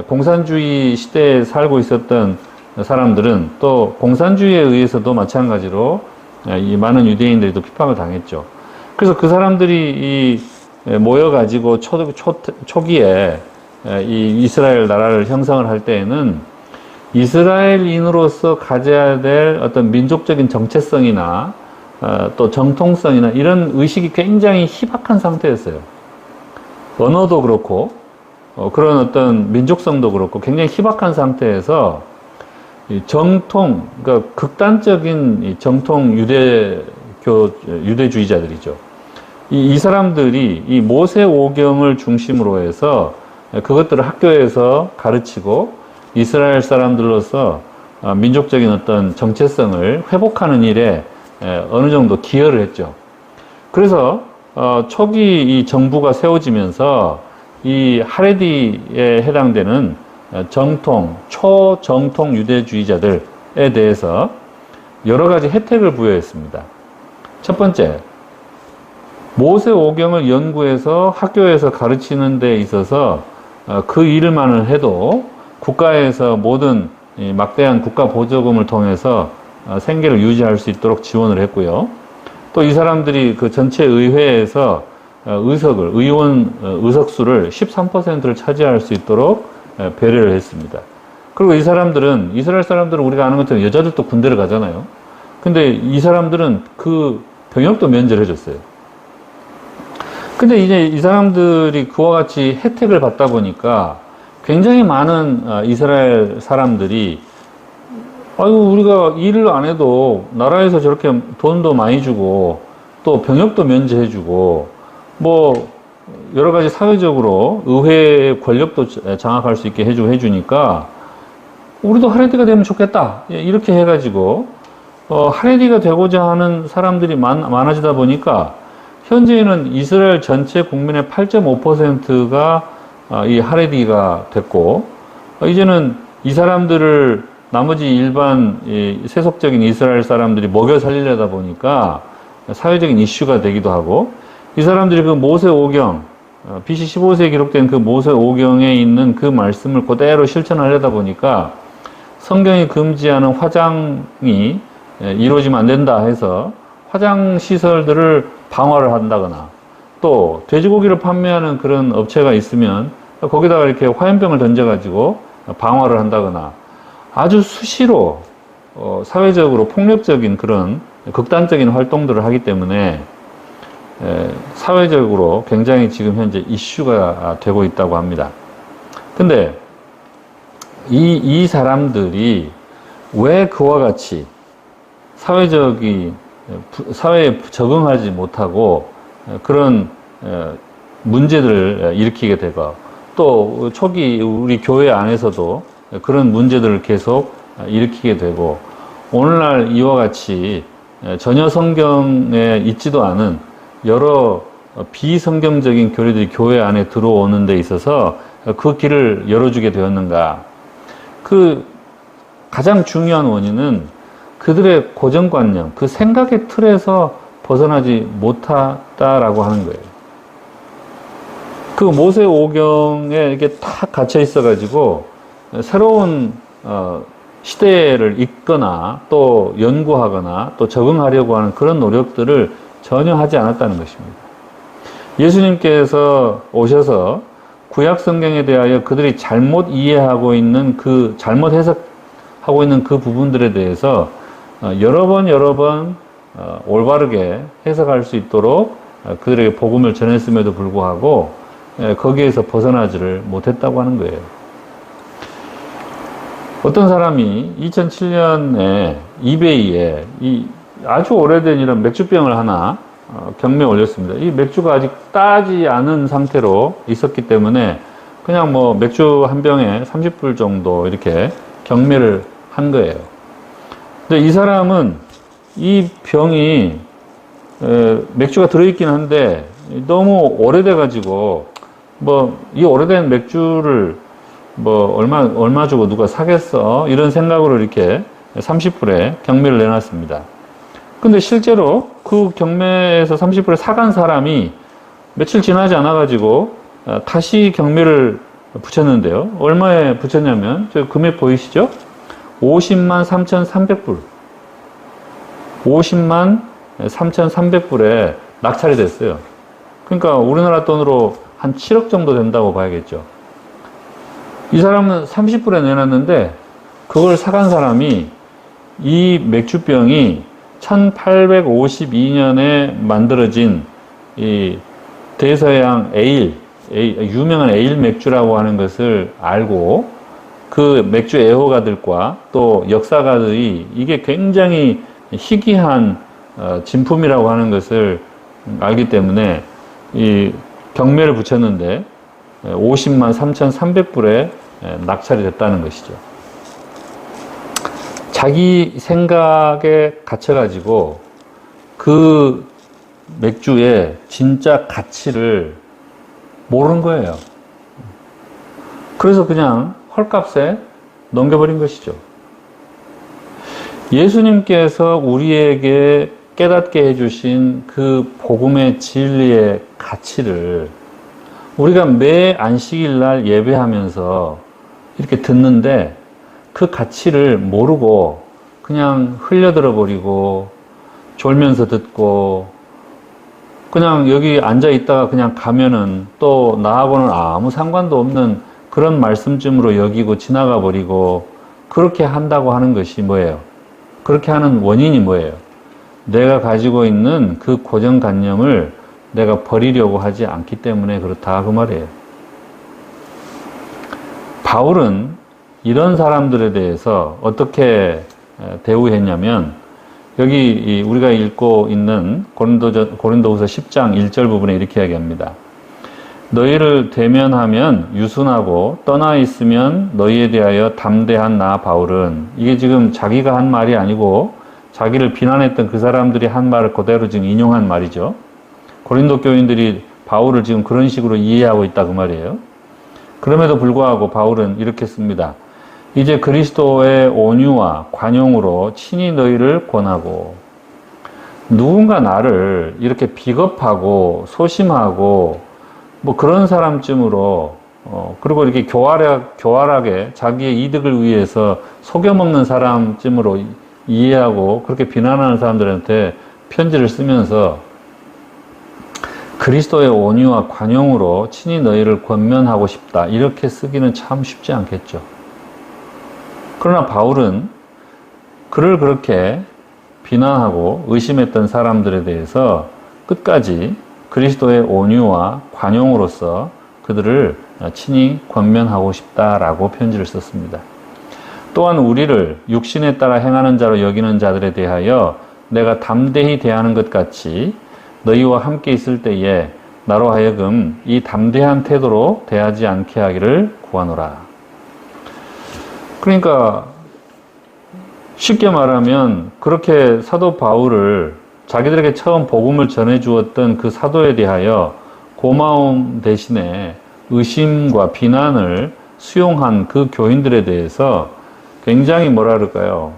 공산주의 시대에 살고 있었던 사람들은 또 공산주의에 의해서도 마찬가지로 이 많은 유대인들이 또 핍박을 당했죠. 그래서 그 사람들이 모여가지고 초기에 이 이스라엘 나라를 형성을 할 때에는 이스라엘인으로서 가져야 될 어떤 민족적인 정체성이나 또 정통성이나 이런 의식이 굉장히 희박한 상태였어요. 언어도 그렇고 그런 어떤 민족성도 그렇고 굉장히 희박한 상태에서 정통, 그러니까 극단적인 정통 유대주의자들이죠. 이 사람들이 이 모세오경을 중심으로 해서 그것들을 학교에서 가르치고 이스라엘 사람들로서 민족적인 어떤 정체성을 회복하는 일에 어느 정도 기여를 했죠. 그래서 초기 이 정부가 세워지면서 이 하레디에 해당되는 정통, 초정통 유대주의자들에 대해서 여러 가지 혜택을 부여했습니다. 첫 번째, 모세오경을 연구해서 학교에서 가르치는 데 있어서 그 일만을 해도 국가에서 모든 막대한 국가 보조금을 통해서 생계를 유지할 수 있도록 지원을 했고요. 또 이 사람들이 그 전체 의회에서 의원 의석수를 13%를 차지할 수 있도록 배려를 했습니다. 그리고 이 사람들은, 이스라엘 사람들은 우리가 아는 것처럼 여자들도 군대를 가잖아요. 근데 이 사람들은 그 병역도 면제를 해줬어요. 근데 이제 이 사람들이 그와 같이 혜택을 받다 보니까 굉장히 많은 이스라엘 사람들이 우리가 일을 안 해도 나라에서 저렇게 돈도 많이 주고 또 병역도 면제해주고 뭐 여러 가지 사회적으로 의회의 권력도 장악할 수 있게 해주니까 우리도 하레디가 되면 좋겠다, 이렇게 해가지고 하레디가 되고자 하는 사람들이 많아지다 보니까 현재는 이스라엘 전체 국민의 8.5%가 이 하레디가 됐고, 이제는 이 사람들을 나머지 일반 세속적인 이스라엘 사람들이 먹여 살리려다 보니까 사회적인 이슈가 되기도 하고, 이 사람들이 그 모세오경, BC 15세에 기록된 그 모세오경에 있는 그 말씀을 그대로 실천하려다 보니까 성경이 금지하는 화장이 이루어지면 안 된다 해서 화장 시설들을 방화를 한다거나, 또 돼지고기를 판매하는 그런 업체가 있으면 거기다가 이렇게 화염병을 던져가지고 방화를 한다거나, 아주 수시로 사회적으로 폭력적인 그런 극단적인 활동들을 하기 때문에 사회적으로 굉장히 지금 현재 이슈가 되고 있다고 합니다. 근데 이 사람들이 왜 그와 같이 사회에 적응하지 못하고 그런 문제들을 일으키게 되고, 또 초기 우리 교회 안에서도 그런 문제들을 계속 일으키게 되고, 오늘날 이와 같이 전혀 성경에 있지도 않은 여러 비성경적인 교리들이 교회 안에 들어오는 데 있어서 그 길을 열어주게 되었는가? 그 가장 중요한 원인은 그들의 고정관념, 그 생각의 틀에서 벗어나지 못하다라고 하는 거예요. 그 모세오경에 이렇게 탁 갇혀 있어가지고 새로운 시대를 읽거나 또 연구하거나 또 적응하려고 하는 그런 노력들을 전혀 하지 않았다는 것입니다. 예수님께서 오셔서 구약 성경에 대하여 그들이 잘못 이해하고 있는 잘못 해석하고 있는 그 부분들에 대해서 여러 번 올바르게 해석할 수 있도록 그들에게 복음을 전했음에도 불구하고 거기에서 벗어나지를 못했다고 하는 거예요. 어떤 사람이 2007년에 이베이에 아주 오래된 이런 맥주병을 하나 경매에 올렸습니다. 이 맥주가 아직 따지 않은 상태로 있었기 때문에 그냥 뭐 맥주 한 병에 30불 정도 이렇게 경매를 한 거예요. 근데 이 사람은 이 병이 맥주가 들어있긴 한데 너무 오래돼 가지고 뭐 이 오래된 맥주를 뭐 얼마 주고 누가 사겠어 이런 생각으로 이렇게 30불에 경매를 내놨습니다. 근데 실제로 그 경매에서 30불에 사간 사람이 며칠 지나지 않아 가지고 다시 경매를 붙였는데요. 얼마에 붙였냐면 저 금액 보이시죠? 50만 3,300불. 50만 3,300불에 낙찰이 됐어요. 그러니까 우리나라 돈으로 한 7억 정도 된다고 봐야겠죠. 이 사람은 30불에 내놨는데 그걸 사간 사람이 이 맥주병이 1852년에 만들어진 이 대서양 유명한 에일 맥주라고 하는 것을 알고 그 맥주 애호가들과 또 역사가들이 이게 굉장히 희귀한 진품이라고 하는 것을 알기 때문에 이 경매를 붙였는데 50만 3,300불에 낙찰이 됐다는 것이죠. 자기 생각에 갇혀가지고 그 맥주의 진짜 가치를 모르는 거예요. 그래서 그냥 헐값에 넘겨버린 것이죠. 예수님께서 우리에게 깨닫게 해주신 그 복음의 진리의 가치를 우리가 매 안식일 날 예배하면서 이렇게 듣는데 그 가치를 모르고 그냥 흘려들어 버리고 졸면서 듣고 그냥 여기 앉아 있다가 그냥 가면은 또 나하고는 아무 상관도 없는 그런 말씀쯤으로 여기고 지나가 버리고 그렇게 한다고 하는 것이 뭐예요? 그렇게 하는 원인이 뭐예요? 내가 가지고 있는 그 고정관념을 내가 버리려고 하지 않기 때문에 그렇다 그 말이에요. 바울은 이런 사람들에 대해서 어떻게 대우했냐면 여기 우리가 읽고 있는 고린도후서 10장 1절 부분에 이렇게 이야기합니다. 너희를 대면하면 유순하고 떠나 있으면 너희에 대하여 담대한 나 바울은, 이게 지금 자기가 한 말이 아니고 자기를 비난했던 그 사람들이 한 말을 그대로 지금 인용한 말이죠. 고린도 교인들이 바울을 지금 그런 식으로 이해하고 있다 그 말이에요. 그럼에도 불구하고 바울은 이렇게 씁니다. 이제 그리스도의 온유와 관용으로 친히 너희를 권하고, 누군가 나를 이렇게 비겁하고 소심하고 뭐 그런 사람쯤으로 그리고 이렇게 교활하게 자기의 이득을 위해서 속여먹는 사람쯤으로 이해하고 그렇게 비난하는 사람들한테 편지를 쓰면서 그리스도의 온유와 관용으로 친히 너희를 권면하고 싶다 이렇게 쓰기는 참 쉽지 않겠죠. 그러나 바울은 그를 그렇게 비난하고 의심했던 사람들에 대해서 끝까지 그리스도의 온유와 관용으로서 그들을 친히 권면하고 싶다라고 편지를 썼습니다. 또한 우리를 육신에 따라 행하는 자로 여기는 자들에 대하여 내가 담대히 대하는 것 같이 너희와 함께 있을 때에 나로 하여금 이 담대한 태도로 대하지 않게 하기를 구하노라. 그러니까 쉽게 말하면 그렇게 사도 바울을 자기들에게 처음 복음을 전해주었던 그 사도에 대하여 고마움 대신에 의심과 비난을 수용한 그 교인들에 대해서 굉장히 뭐라 그럴까요?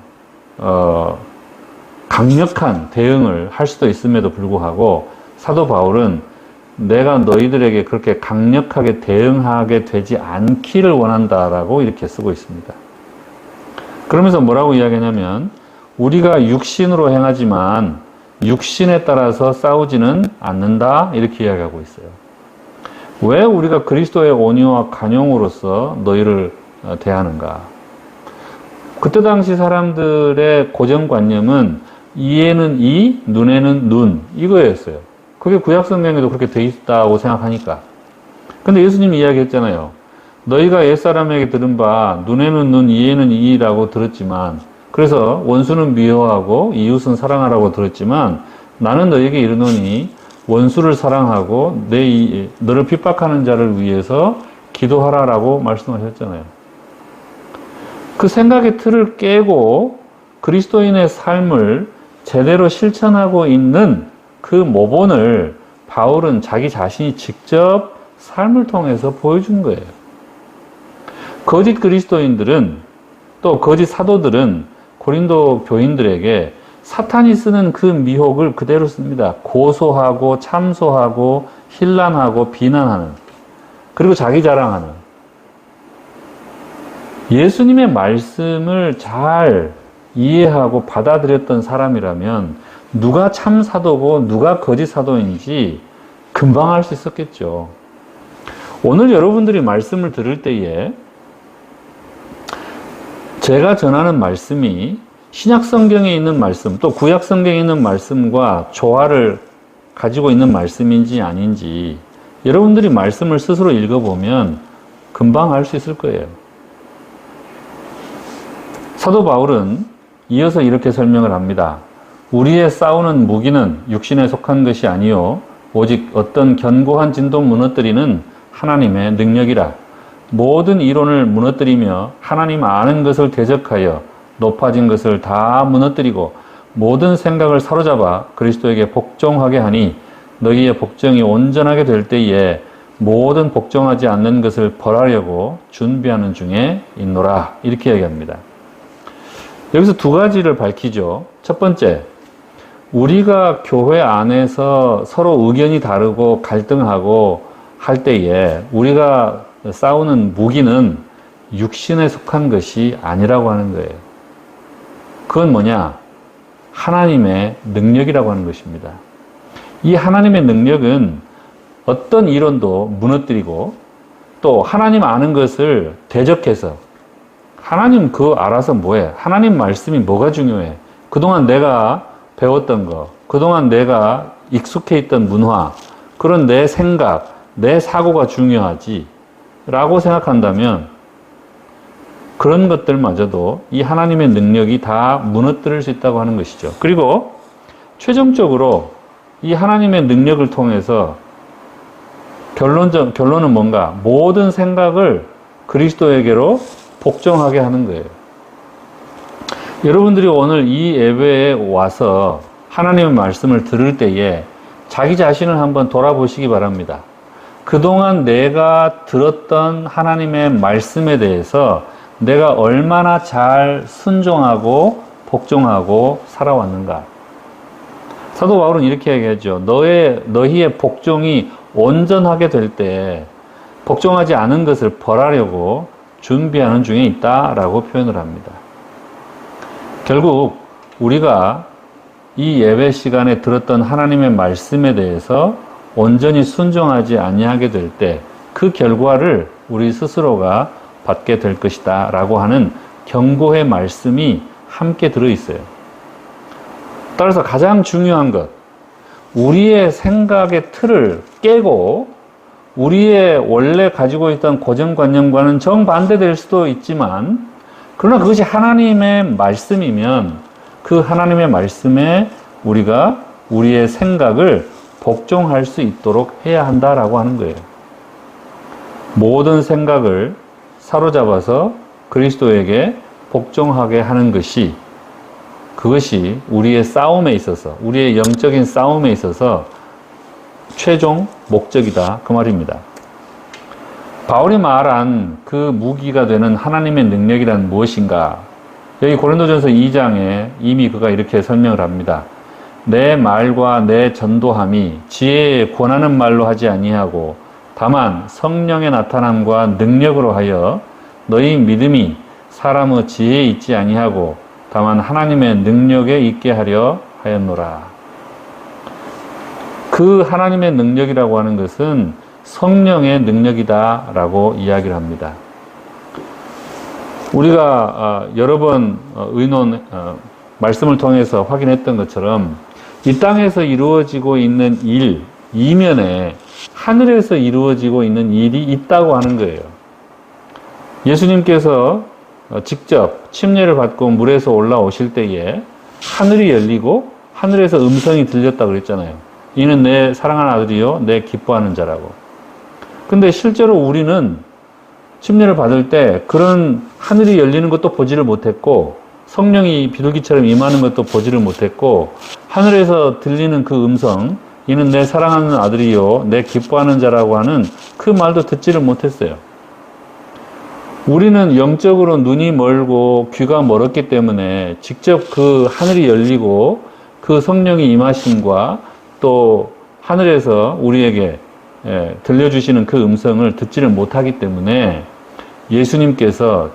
강력한 대응을 할 수도 있음에도 불구하고 사도 바울은 내가 너희들에게 그렇게 강력하게 대응하게 되지 않기를 원한다라고 이렇게 쓰고 있습니다. 그러면서 뭐라고 이야기하냐면 우리가 육신으로 행하지만 육신에 따라서 싸우지는 않는다 이렇게 이야기하고 있어요. 왜 우리가 그리스도의 온유와 관용으로서 너희를 대하는가? 그때 당시 사람들의 고정관념은 이에는 이, 눈에는 눈 이거였어요. 그게 구약성경에도 그렇게 돼 있다고 생각하니까. 근데 예수님이 이야기했잖아요. 너희가 옛사람에게 들은 바 눈에는 눈, 이에는 이라고 들었지만, 그래서 원수는 미워하고 이웃은 사랑하라고 들었지만 나는 너에게 이르노니 원수를 사랑하고 너를 핍박하는 자를 위해서 기도하라라고 말씀하셨잖아요. 그 생각의 틀을 깨고 그리스도인의 삶을 제대로 실천하고 있는 그 모본을 바울은 자기 자신이 직접 삶을 통해서 보여준 거예요. 거짓 그리스도인들은 또 거짓 사도들은 고린도 교인들에게 사탄이 쓰는 그 미혹을 그대로 씁니다. 고소하고 참소하고 힐난하고 비난하는, 그리고 자기 자랑하는. 예수님의 말씀을 잘 이해하고 받아들였던 사람이라면 누가 참 사도고 누가 거짓 사도인지 금방 알 수 있었겠죠. 오늘 여러분들이 말씀을 들을 때에 제가 전하는 말씀이 신약 성경에 있는 말씀, 또 구약 성경에 있는 말씀과 조화를 가지고 있는 말씀인지 아닌지 여러분들이 말씀을 스스로 읽어보면 금방 알 수 있을 거예요. 사도 바울은 이어서 이렇게 설명을 합니다. 우리의 싸우는 무기는 육신에 속한 것이 아니요 오직 어떤 견고한 진도 무너뜨리는 하나님의 능력이라. 모든 이론을 무너뜨리며 하나님 아는 것을 대적하여 높아진 것을 다 무너뜨리고 모든 생각을 사로잡아 그리스도에게 복종하게 하니 너희의 복종이 온전하게 될 때에 모든 복종하지 않는 것을 벌하려고 준비하는 중에 있노라. 이렇게 얘기합니다. 여기서 두 가지를 밝히죠. 첫 번째, 우리가 교회 안에서 서로 의견이 다르고 갈등하고 할 때에 우리가 싸우는 무기는 육신에 속한 것이 아니라고 하는 거예요. 그건 뭐냐? 하나님의 능력이라고 하는 것입니다. 이 하나님의 능력은 어떤 이론도 무너뜨리고 또 하나님 아는 것을 대적해서 하나님 그거 알아서 뭐해? 하나님 말씀이 뭐가 중요해? 그동안 내가 배웠던 거, 그동안 내가 익숙해 있던 문화, 그런 내 생각, 내 사고가 중요하지 라고 생각한다면 그런 것들마저도 이 하나님의 능력이 다 무너뜨릴 수 있다고 하는 것이죠. 그리고 최종적으로 이 하나님의 능력을 통해서 결론은 뭔가? 모든 생각을 그리스도에게로 복종하게 하는 거예요. 여러분들이 오늘 이 예배에 와서 하나님의 말씀을 들을 때에 자기 자신을 한번 돌아보시기 바랍니다. 그동안 내가 들었던 하나님의 말씀에 대해서 내가 얼마나 잘 순종하고 복종하고 살아왔는가. 사도 바울은 이렇게 얘기하죠. 너희의 복종이 온전하게 될 때 복종하지 않은 것을 벌하려고 준비하는 중에 있다라고 표현을 합니다. 결국 우리가 이 예배 시간에 들었던 하나님의 말씀에 대해서 온전히 순종하지 아니하게 될 때 그 결과를 우리 스스로가 받게 될 것이다 라고 하는 경고의 말씀이 함께 들어있어요. 따라서 가장 중요한 것, 우리의 생각의 틀을 깨고 우리의 원래 가지고 있던 고정관념과는 정반대될 수도 있지만 그러나 그것이 하나님의 말씀이면 그 하나님의 말씀에 우리가 우리의 생각을 복종할 수 있도록 해야 한다라고 하는 거예요. 모든 생각을 사로잡아서 그리스도에게 복종하게 하는 것이 그것이 우리의 싸움에 있어서 우리의 영적인 싸움에 있어서 최종 목적이다 그 말입니다. 바울이 말한 그 무기가 되는 하나님의 능력이란 무엇인가? 여기 고린도전서 2장에 이미 그가 이렇게 설명을 합니다. 내 말과 내 전도함이 지혜에 권하는 말로 하지 아니하고 다만 성령의 나타남과 능력으로 하여 너희 믿음이 사람의 지혜에 있지 아니하고 다만 하나님의 능력에 있게 하려 하였노라. 그 하나님의 능력이라고 하는 것은 성령의 능력이다라고 이야기를 합니다. 우리가 여러 번 말씀을 통해서 확인했던 것처럼 이 땅에서 이루어지고 있는 일, 이면에 하늘에서 이루어지고 있는 일이 있다고 하는 거예요. 예수님께서 직접 침례를 받고 물에서 올라오실 때에 하늘이 열리고 하늘에서 음성이 들렸다 그랬잖아요. 이는 내 사랑하는 아들이요 내 기뻐하는 자라고. 근데 실제로 우리는 침례를 받을 때 그런 하늘이 열리는 것도 보지를 못했고 성령이 비둘기처럼 임하는 것도 보지를 못했고 하늘에서 들리는 그 음성, 이는 내 사랑하는 아들이요 내 기뻐하는 자라고 하는 그 말도 듣지를 못했어요. 우리는 영적으로 눈이 멀고 귀가 멀었기 때문에 직접 그 하늘이 열리고 그 성령이 임하심과 또 하늘에서 우리에게 들려주시는 그 음성을 듣지를 못하기 때문에 예수님께서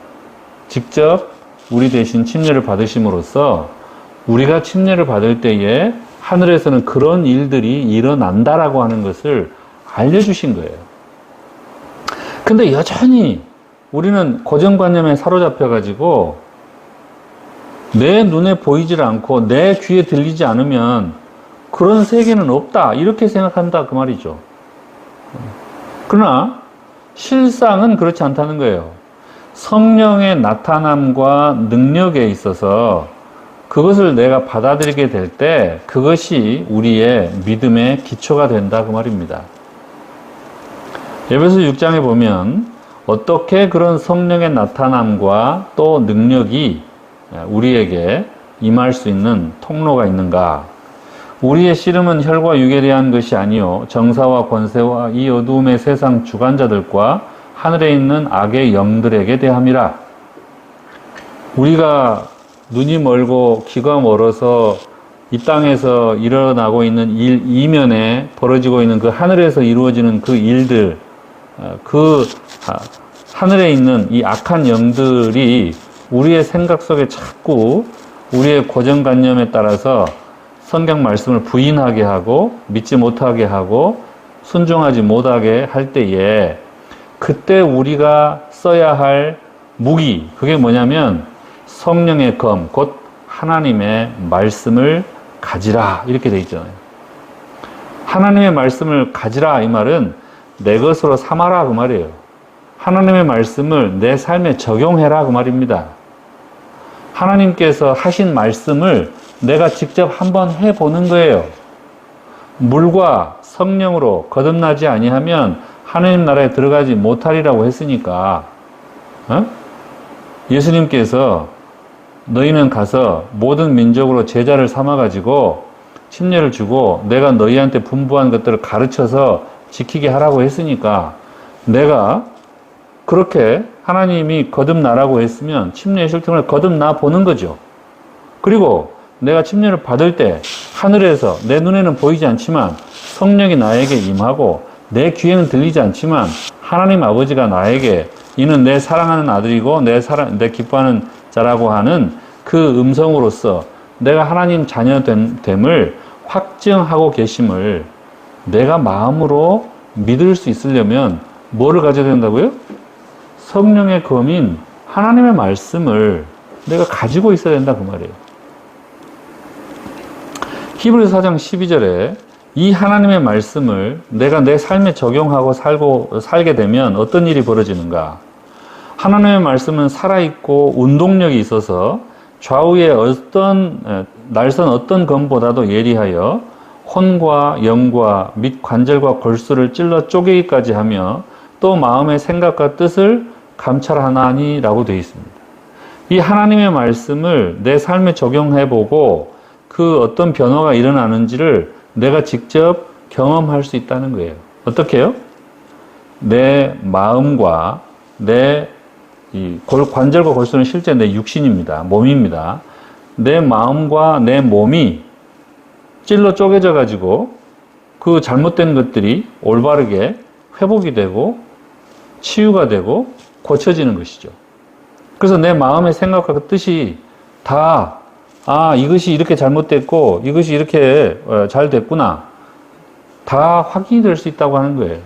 직접 우리 대신 침례를 받으심으로써 우리가 침례를 받을 때에 하늘에서는 그런 일들이 일어난다라고 하는 것을 알려주신 거예요. 근데 여전히 우리는 고정관념에 사로잡혀가지고 내 눈에 보이질 않고 내 귀에 들리지 않으면 그런 세계는 없다 이렇게 생각한다 그 말이죠. 그러나 실상은 그렇지 않다는 거예요. 성령의 나타남과 능력에 있어서 그것을 내가 받아들이게 될 때 그것이 우리의 믿음의 기초가 된다 그 말입니다. 에베소 6장에 보면 어떻게 그런 성령의 나타남과 또 능력이 우리에게 임할 수 있는 통로가 있는가? 우리의 씨름은 혈과 육에 대한 것이 아니요 정사와 권세와 이 어두움의 세상 주관자들과 하늘에 있는 악의 영들에게 대함이라. 우리가 눈이 멀고 귀가 멀어서 이 땅에서 일어나고 있는 일 이면에 벌어지고 있는 그 하늘에서 이루어지는 그 일들, 하늘에 있는 이 악한 영들이 우리의 생각 속에 자꾸 우리의 고정관념에 따라서 성경 말씀을 부인하게 하고 믿지 못하게 하고 순종하지 못하게 할 때에 그때 우리가 써야 할 무기, 그게 뭐냐면 성령의 검, 곧 하나님의 말씀을 가지라 이렇게 돼 있잖아요. 하나님의 말씀을 가지라 이 말은 내 것으로 삼아라 그 말이에요. 하나님의 말씀을 내 삶에 적용해라 그 말입니다. 하나님께서 하신 말씀을 내가 직접 한번 해보는 거예요. 물과 성령으로 거듭나지 아니하면 하나님 나라에 들어가지 못하리라고 했으니까 예수님께서 너희는 가서 모든 민족으로 제자를 삼아가지고 침례를 주고 내가 너희한테 분부한 것들을 가르쳐서 지키게 하라고 했으니까 내가 그렇게 하나님이 거듭나라고 했으면 침례의 실증을 거듭나 보는 거죠. 그리고 내가 침례를 받을 때 하늘에서 내 눈에는 보이지 않지만 성령이 나에게 임하고 내 귀에는 들리지 않지만 하나님 아버지가 나에게 이는 내 사랑하는 아들이고 내 기뻐하는 자라고 하는 그 음성으로서 내가 하나님 자녀됨을 확증하고 계심을 내가 마음으로 믿을 수 있으려면 뭐를 가져야 된다고요? 성령의 검인 하나님의 말씀을 내가 가지고 있어야 된다 그 말이에요. 히브리서 4장 12절에 이 하나님의 말씀을 내가 내 삶에 적용하고 살게 되면 어떤 일이 벌어지는가? 하나님의 말씀은 살아있고 운동력이 있어서 좌우의 날선 어떤 검보다도 예리하여 혼과 영과 및 관절과 골수를 찔러 쪼개기까지 하며 또 마음의 생각과 뜻을 감찰하나니라고 되어 있습니다. 이 하나님의 말씀을 내 삶에 적용해보고 그 어떤 변화가 일어나는지를 내가 직접 경험할 수 있다는 거예요. 어떻게 해요? 내 마음과 내 관절과 골수는 실제 내 육신입니다. 몸입니다. 내 마음과 내 몸이 찔러 쪼개져 가지고 그 잘못된 것들이 올바르게 회복이 되고 치유가 되고 고쳐지는 것이죠. 그래서 내 마음의 생각과 그 뜻이 다 이것이 이렇게 잘못됐고 이것이 이렇게 잘 됐구나 다 확인이 될 수 있다고 하는 거예요.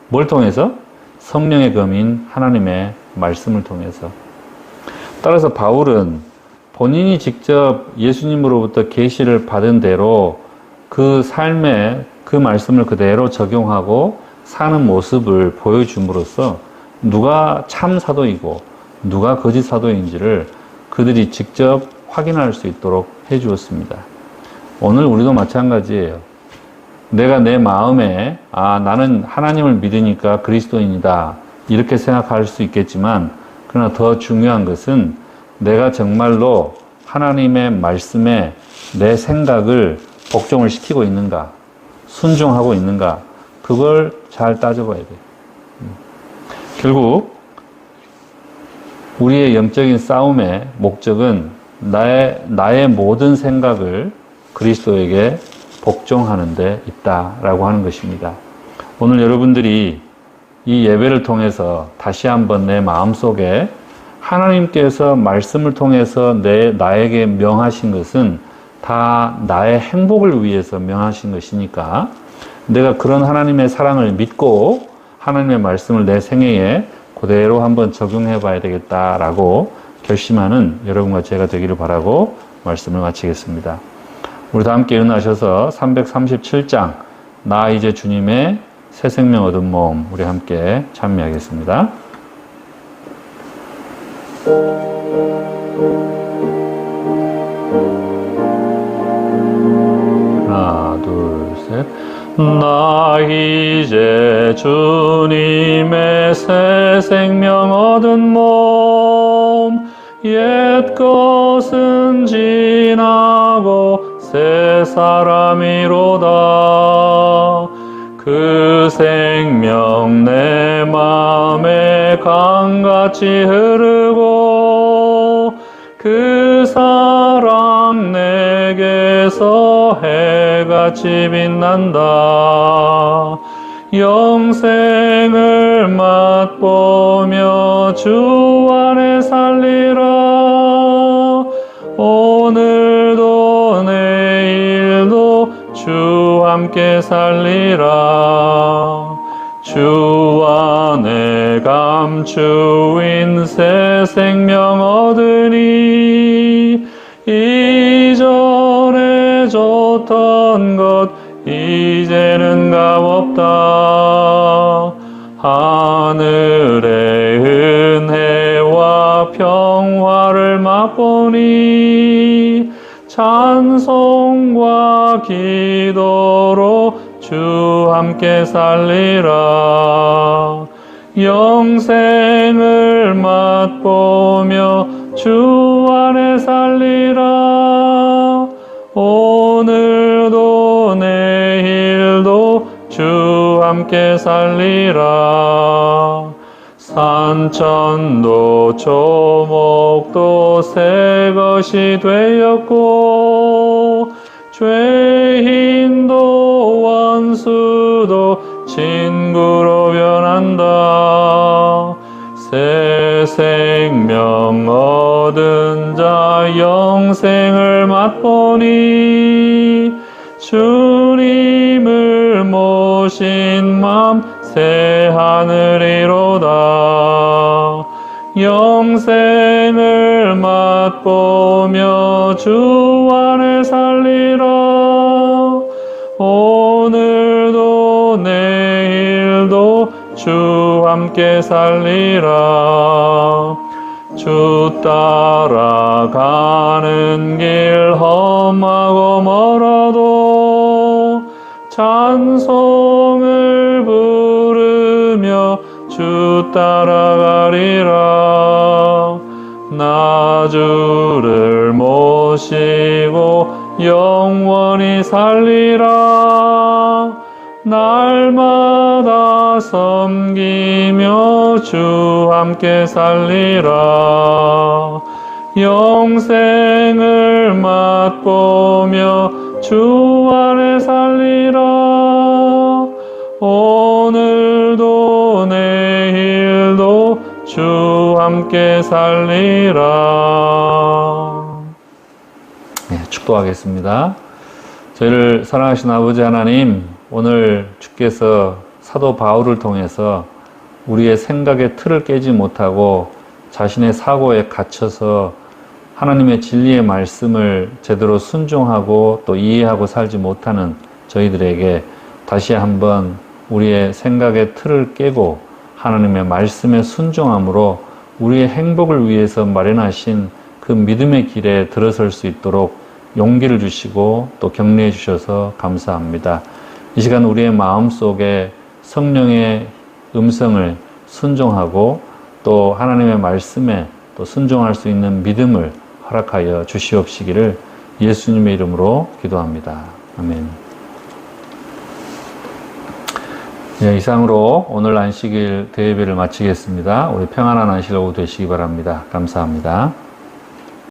뭘 통해서? 성령의 검인 하나님의 말씀을 통해서. 따라서 바울은 본인이 직접 예수님으로부터 계시를 받은 대로 그 삶에 그 말씀을 그대로 적용하고 사는 모습을 보여줌으로써 누가 참 사도이고 누가 거짓 사도인지를 그들이 직접 확인할 수 있도록 해 주었습니다. 오늘 우리도 마찬가지예요. 내가 내 마음에 나는 하나님을 믿으니까 그리스도인이다 이렇게 생각할 수 있겠지만, 그러나 더 중요한 것은 내가 정말로 하나님의 말씀에 내 생각을 복종을 시키고 있는가, 순종하고 있는가, 그걸 잘 따져봐야 돼요. 결국 우리의 영적인 싸움의 목적은 나의 모든 생각을 그리스도에게 복종하는 데 있다라고 하는 것입니다. 오늘 여러분들이 이 예배를 통해서 다시 한번 내 마음속에 하나님께서 말씀을 통해서 나에게 명하신 것은 다 나의 행복을 위해서 명하신 것이니까, 내가 그런 하나님의 사랑을 믿고 하나님의 말씀을 내 생애에 그대로 한번 적용해 봐야 되겠다라고 결심하는 여러분과 제가 되기를 바라고 말씀을 마치겠습니다. 우리 다 함께 일어나셔서 337장 나 이제 주님의 새 생명 얻은 몸, 우리 함께 찬미하겠습니다. 하나, 둘, 셋. 나 이제 주님의 새 생명 얻은 몸, 옛 것은 지나고 새 사람이로다. 그 생명 내 맘에 강같이 흐르고, 그 사랑 내게서 해같이 빛난다. 영생을 맛보며 주 안에 살리라. 오늘도 내일도 주 함께 살리라. 주 안에 감추인 새 생명 얻으니, 이전에 줬던 것 이제는 값없다. 하늘의 은혜와 평화를 맛보니, 찬송과 기도로 주 함께 살리라. 영생을 맛보며 주 안에 살리라. 오늘도 내일도 주 함께 살리라. 산천도 조목도 새 것이 되었고, 죄인도 원수도 친구로 변한다. 새 생명 얻은 자 영생을 맛보니, 주님을 모신 맘 새 하늘이로다. 영생을 맛보며 주 안에 살리라. 오늘도 내일도 주 함께 살리라. 주 따라가는 길 험하고 멀어도 찬송을 부르며 주 따라가리라. 나 주를 모시고 영원히 살리라. 날마다 섬기며 주 함께 살리라. 영생을 맛보며 주 안에 살리라. 오늘도 내일도 주 함께 살리라. 네, 축도하겠습니다. 저희를 사랑하신 아버지 하나님, 오늘 주께서 사도 바울을 통해서 우리의 생각의 틀을 깨지 못하고 자신의 사고에 갇혀서 하나님의 진리의 말씀을 제대로 순종하고 또 이해하고 살지 못하는 저희들에게 다시 한번 우리의 생각의 틀을 깨고 하나님의 말씀에 순종함으로 우리의 행복을 위해서 마련하신 그 믿음의 길에 들어설 수 있도록 용기를 주시고 또 격려해 주셔서 감사합니다. 이 시간 우리의 마음속에 성령의 음성을 순종하고 또 하나님의 말씀에 또 순종할 수 있는 믿음을 허락하여 주시옵시기를 예수님의 이름으로 기도합니다. 아멘. 네, 이상으로 오늘 안식일 대예배를 마치겠습니다. 우리 평안한 안식 오후 되시기 바랍니다. 감사합니다.